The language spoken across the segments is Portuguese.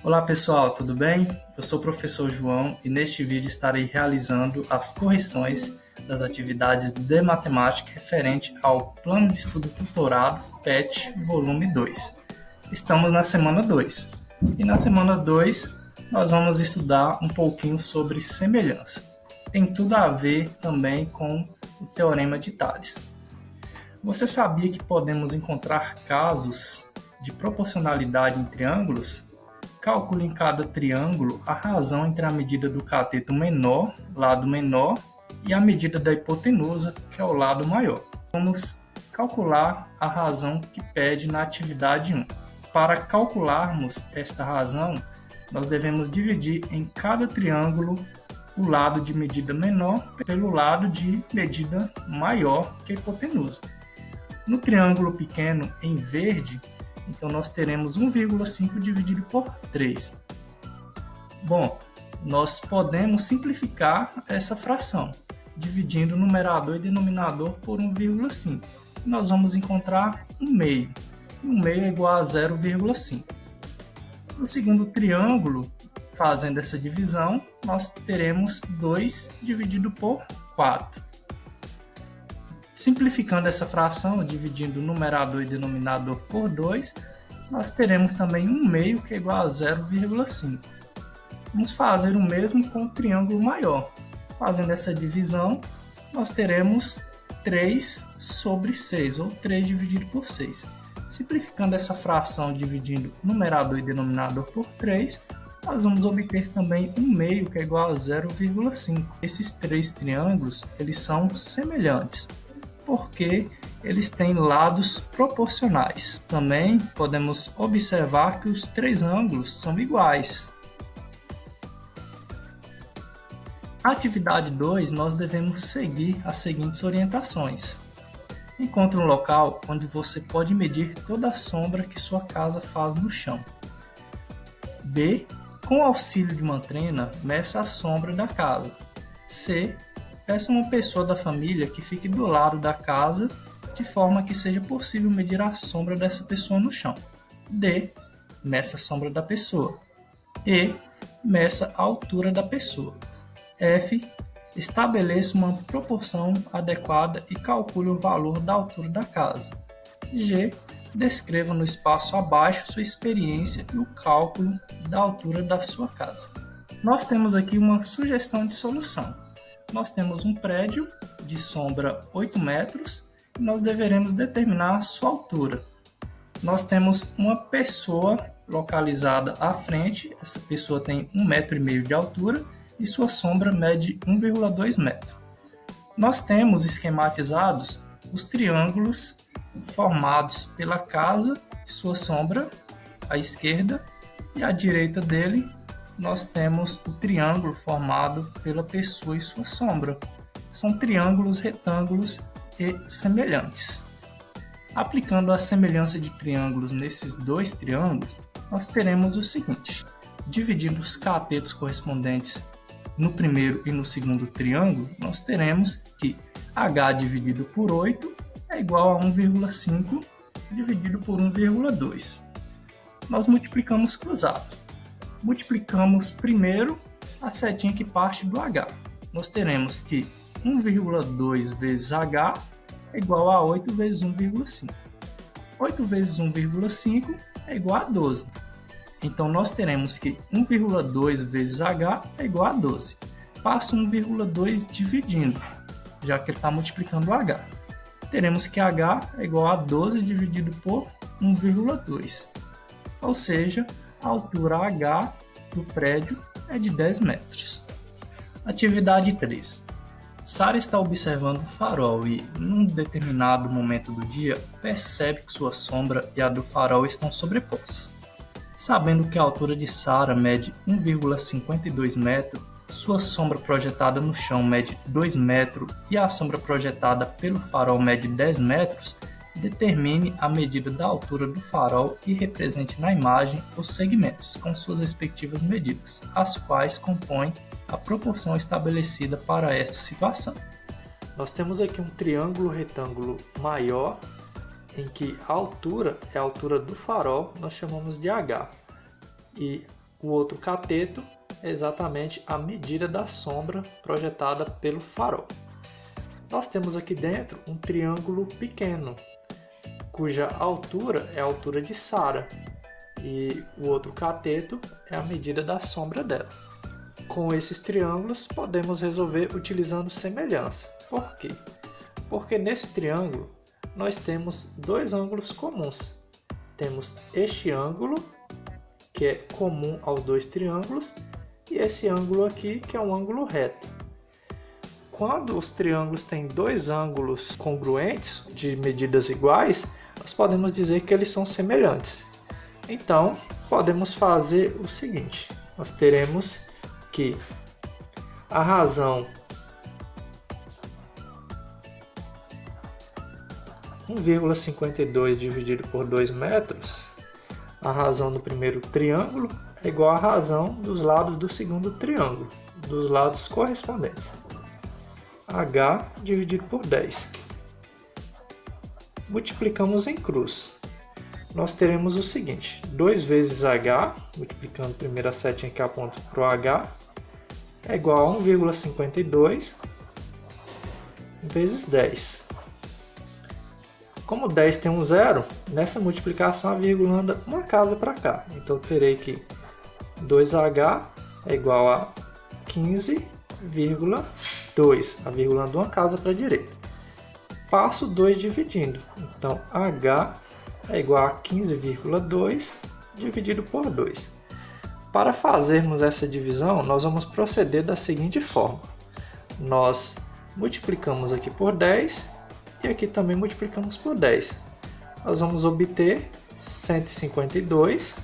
Olá pessoal, tudo bem? Eu sou o professor João e neste vídeo estarei realizando as correções das atividades de matemática referente ao Plano de Estudo Tutorado PET Volume 2. Estamos na semana 2 e na semana 2 nós vamos estudar um pouquinho sobre semelhança. Tem tudo a ver também com o Teorema de Tales. Você sabia que podemos encontrar casos de proporcionalidade em triângulos? Calcule em cada triângulo a razão entre a medida do cateto menor, lado menor, e a medida da hipotenusa, que é o lado maior. Vamos calcular a razão que pede na atividade 1. Para calcularmos esta razão, nós devemos dividir em cada triângulo o lado de medida menor pelo lado de medida maior, que é a hipotenusa. No triângulo pequeno em verde, então nós teremos 1,5 dividido por 3. Bom, nós podemos simplificar essa fração, dividindo o numerador e denominador por 1,5. Nós vamos encontrar 1 meio. 1 meio é igual a 0,5. No segundo triângulo, fazendo essa divisão, nós teremos 2 dividido por 4. Simplificando essa fração, dividindo o numerador e denominador por 2, nós teremos também 1 meio, que é igual a 0,5. Vamos fazer o mesmo com o triângulo maior. Fazendo essa divisão, nós teremos 3 sobre 6, ou 3 dividido por 6. Simplificando essa fração, dividindo numerador e denominador por 3, nós vamos obter também 1 meio, que é igual a 0,5. Esses três triângulos, eles são semelhantes, porque eles têm lados proporcionais. Também podemos observar que os três ângulos são iguais. Na atividade 2, nós devemos seguir as seguintes orientações. Encontre um local onde você pode medir toda a sombra que sua casa faz no chão. B. Com o auxílio de uma trena, meça a sombra da casa. C. Peça uma pessoa da família que fique do lado da casa, de forma que seja possível medir a sombra dessa pessoa no chão. D. Meça a sombra da pessoa. E. Meça a altura da pessoa. F. Estabeleça uma proporção adequada e calcule o valor da altura da casa. G. Descreva no espaço abaixo sua experiência e o cálculo da altura da sua casa. Nós temos aqui uma sugestão de solução. Nós temos um prédio de sombra 8 metros e nós deveremos determinar a sua altura. Nós temos uma pessoa localizada à frente, essa pessoa tem 1,5 metro de altura e sua sombra mede 1,2 metro. Nós temos esquematizados os triângulos formados pela casa e sua sombra à esquerda, e à direita dele nós temos o triângulo formado pela pessoa e sua sombra. São triângulos retângulos e semelhantes. Aplicando a semelhança de triângulos nesses dois triângulos, nós teremos o seguinte: dividindo os catetos correspondentes no primeiro e no segundo triângulo, nós teremos que h dividido por 8 é igual a 1,5 dividido por 1,2. Nós multiplicamos cruzados. Multiplicamos primeiro a setinha que parte do h. Nós teremos que 1,2 vezes h é igual a 8 vezes 1,5. 8 vezes 1,5 é igual a 12. Então, nós teremos que 1,2 vezes h é igual a 12. Passo 1,2 dividindo, já que ele está multiplicando o h. Teremos que h é igual a 12 dividido por 1,2. Ou seja, a altura h do prédio é de 10 metros. Atividade 3. Sara está observando o farol e, num determinado momento do dia, percebe que sua sombra e a do farol estão sobrepostas. Sabendo que a altura de Sara mede 1,52 metros, sua sombra projetada no chão mede 2 metros e a sombra projetada pelo farol mede 10 metros, determine a medida da altura do farol e represente na imagem os segmentos, com suas respectivas medidas, as quais compõem a proporção estabelecida para esta situação. Nós temos aqui um triângulo retângulo maior, em que a altura é a altura do farol, nós chamamos de H. E O outro cateto é exatamente a medida da sombra projetada pelo farol. Nós temos aqui dentro um triângulo pequeno, cuja altura é a altura de Sara, e o outro cateto é a medida da sombra dela. Com esses triângulos podemos resolver utilizando semelhança. Por quê? Porque nesse triângulo nós temos dois ângulos comuns. Temos este ângulo, que é comum aos dois triângulos, e esse ângulo aqui, que é um ângulo reto. Quando os triângulos têm dois ângulos congruentes, de medidas iguais, nós podemos dizer que eles são semelhantes. Então, podemos fazer o seguinte: nós teremos que a razão 1,52 dividido por 2 metros, a razão do primeiro triângulo é igual à razão dos lados do segundo triângulo, dos lados correspondentes. H dividido por 10. Multiplicamos em cruz. Nós teremos o seguinte: 2 vezes H, multiplicando primeiro a setinha que aponta para o H, é igual a 1,52 vezes 10. Como 10 tem um zero, nessa multiplicação a vírgula anda uma casa para cá. Então eu terei que 2H é igual a 15,2. A vírgula anda uma casa para a direita. Passo 2 dividindo. Então H é igual a 15,2 dividido por 2. Para fazermos essa divisão, nós vamos proceder da seguinte forma. Nós multiplicamos aqui por 10 e aqui também multiplicamos por 10. Nós vamos obter 152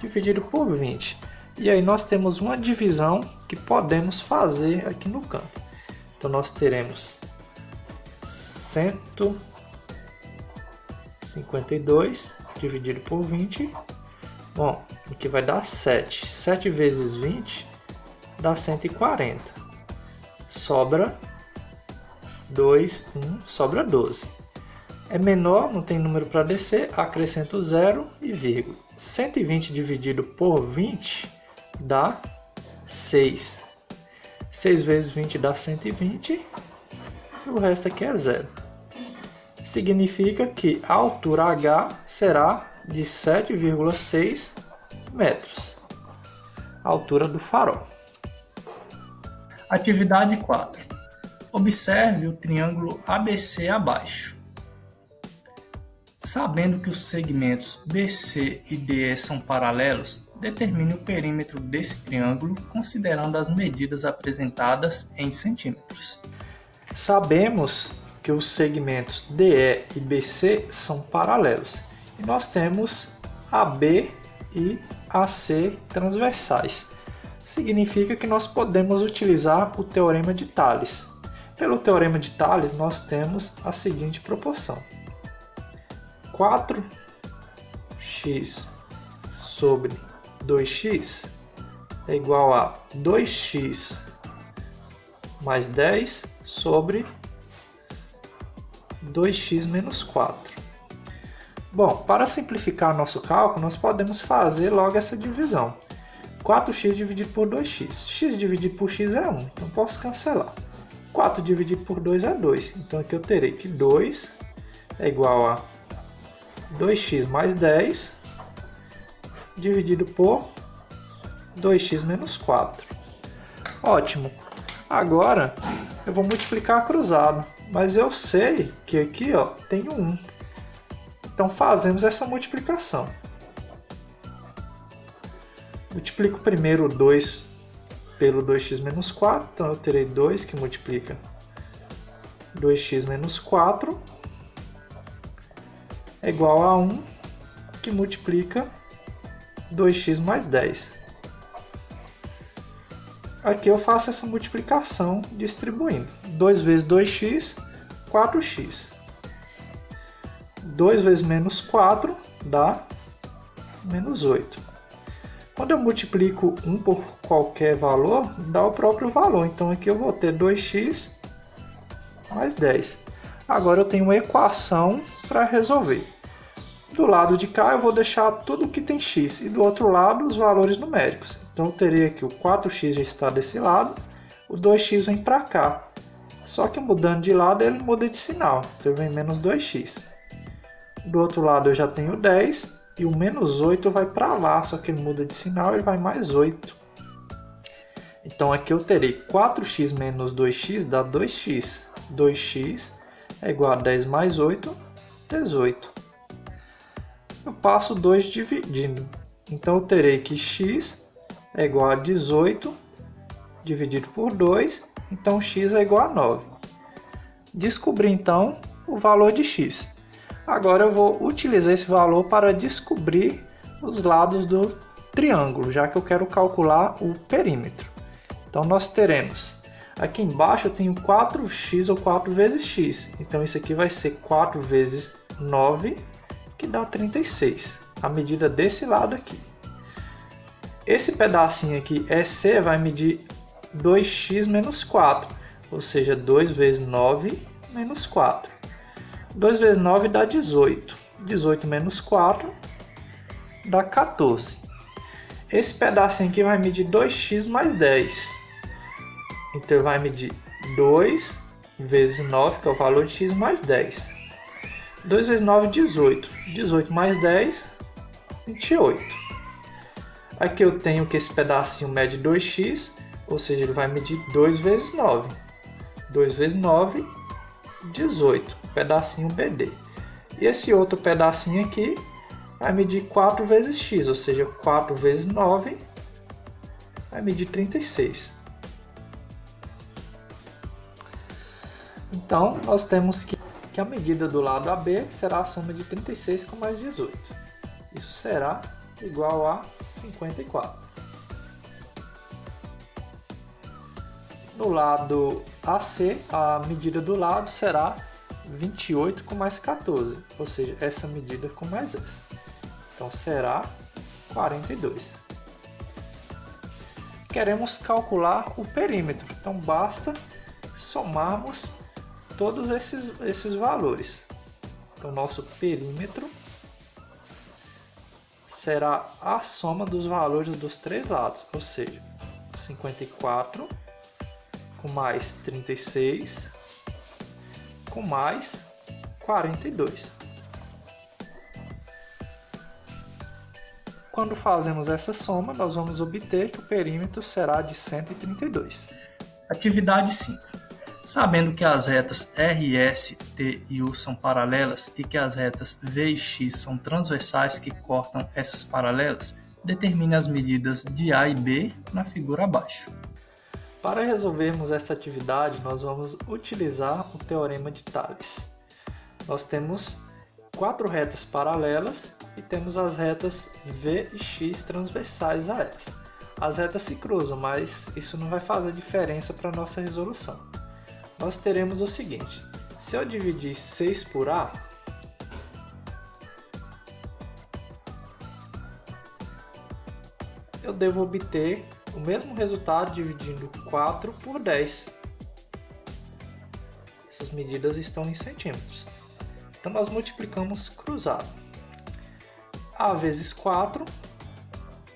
dividido por 20. E aí nós temos uma divisão que podemos fazer aqui no canto. Então nós teremos 152 dividido por 20. Bom, aqui vai dar 7. 7 vezes 20 dá 140. Sobra 2, 1, sobra 12. É menor, não tem número para descer, acrescento 0 e vírgula. 120 dividido por 20 dá 6. 6 vezes 20 dá 120 e o resto aqui é 0. Significa que a altura H será de 7,6 metros. A altura do farol. Atividade 4. Observe o triângulo ABC abaixo. Sabendo que os segmentos BC e DE são paralelos, determine o perímetro desse triângulo considerando as medidas apresentadas em centímetros. Sabemos que os segmentos DE e BC são paralelos e nós temos AB e AC transversais. Significa que nós podemos utilizar o teorema de Tales. Pelo teorema de Tales, nós temos a seguinte proporção: 4x sobre 2x é igual a 2x mais 10 sobre 2x menos 4. Bom, para simplificar nosso cálculo, nós podemos fazer logo essa divisão. 4x dividido por 2x. X dividido por x é 1, então posso cancelar. 4 dividido por 2 é 2. Então aqui eu terei que 2 é igual a 2x mais 10 dividido por 2x menos 4. Ótimo. Agora eu vou multiplicar cruzado, mas eu sei que aqui tem 1. Então fazemos essa multiplicação. Multiplico primeiro 2 pelo 2x menos 4, então eu terei 2 que multiplica 2x menos 4 é igual a 1 que multiplica 2x mais 10. Aqui eu faço essa multiplicação distribuindo. 2 vezes 2x, 4x. 2 vezes menos 4 dá menos 8. Quando eu multiplico 1 por qualquer valor, dá o próprio valor. Então aqui eu vou ter 2x mais 10. Agora eu tenho uma equação para resolver. Do lado de cá eu vou deixar tudo que tem x e do outro lado os valores numéricos. Então eu terei aqui o 4x já está desse lado, o 2x vem para cá. Só que mudando de lado ele muda de sinal, então vem menos 2x. Do outro lado eu já tenho 10 e o menos 8 vai para lá, só que ele muda de sinal, ele vai mais 8. Então aqui eu terei 4x menos 2x dá 2x. 2x é igual a 10 mais 8, 18. Eu passo 2 dividindo. Então eu terei que x é igual a 18 dividido por 2, então x é igual a 9. Descobri então o valor de x. Agora eu vou utilizar esse valor para descobrir os lados do triângulo, já que eu quero calcular o perímetro. Então nós teremos, aqui embaixo eu tenho 4x ou 4 vezes x, então isso aqui vai ser 4 vezes 9, que dá 36, a medida desse lado aqui. Esse pedacinho aqui, EC, vai medir 2x menos 4, ou seja, 2 vezes 9 menos 4. 2 vezes 9 dá 18, 18 menos 4 dá 14. Esse pedacinho aqui vai medir 2x mais 10, então vai medir 2 vezes 9, que é o valor de x, mais 10. 2 vezes 9, 18. 18 mais 10, 28. Aqui eu tenho que esse pedacinho mede 2x, ou seja, ele vai medir 2 vezes 9. 2 vezes 9, 18. Pedacinho BD. E esse outro pedacinho aqui vai medir 4 vezes x, ou seja, 4 vezes 9 vai medir 36. Então, nós temos que a medida do lado AB será a soma de 36 com mais 18. Isso será igual a 54. No lado AC, a medida do lado será 28 com mais 14, ou seja, essa medida com mais essa. Então será 42. Queremos calcular o perímetro, então basta somarmos todos esses valores. Então, nosso perímetro será a soma dos valores dos três lados, ou seja, 54 com mais 36 com mais 42. Quando fazemos essa soma, nós vamos obter que o perímetro será de 132. Atividade 5. Sabendo que as retas R, S, T e U são paralelas e que as retas V e X são transversais que cortam essas paralelas, determine as medidas de A e B na figura abaixo. Para resolvermos esta atividade, nós vamos utilizar o teorema de Tales. Nós temos 4 retas paralelas e temos as retas V e X transversais a elas. As retas se cruzam, mas isso não vai fazer diferença para a nossa resolução. Nós teremos o seguinte: se eu dividir 6 por A, eu devo obter o mesmo resultado dividindo 4 por 10. Essas medidas estão em centímetros. Então nós multiplicamos cruzado. A vezes 4,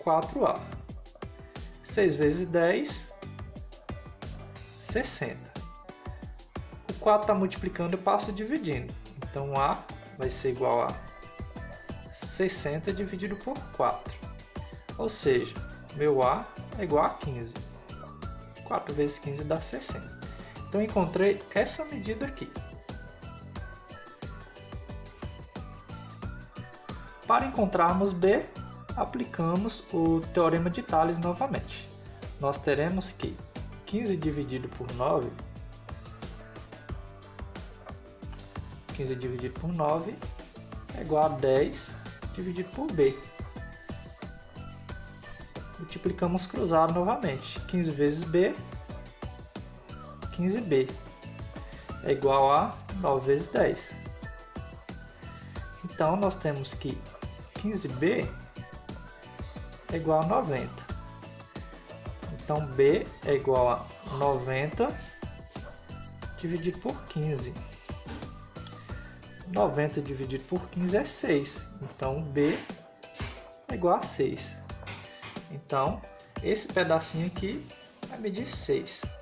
4A. 6 vezes 10, 60. 4 está multiplicando, eu passo dividindo. Então, A vai ser igual a 60 dividido por 4. Ou seja, meu A é igual a 15. 4 vezes 15 dá 60. Então, eu encontrei essa medida aqui. Para encontrarmos B, aplicamos o teorema de Tales novamente. Nós teremos que 15 dividido por 9 é igual a 10 dividido por B. Multiplicamos cruzado novamente. 15 vezes B, 15B. É igual a 9 vezes 10. Então, nós temos que 15B é igual a 90. Então, B é igual a 90 dividido por 15. 90 dividido por 15 é 6. Então, B é igual a 6. Então, esse pedacinho aqui vai medir 6.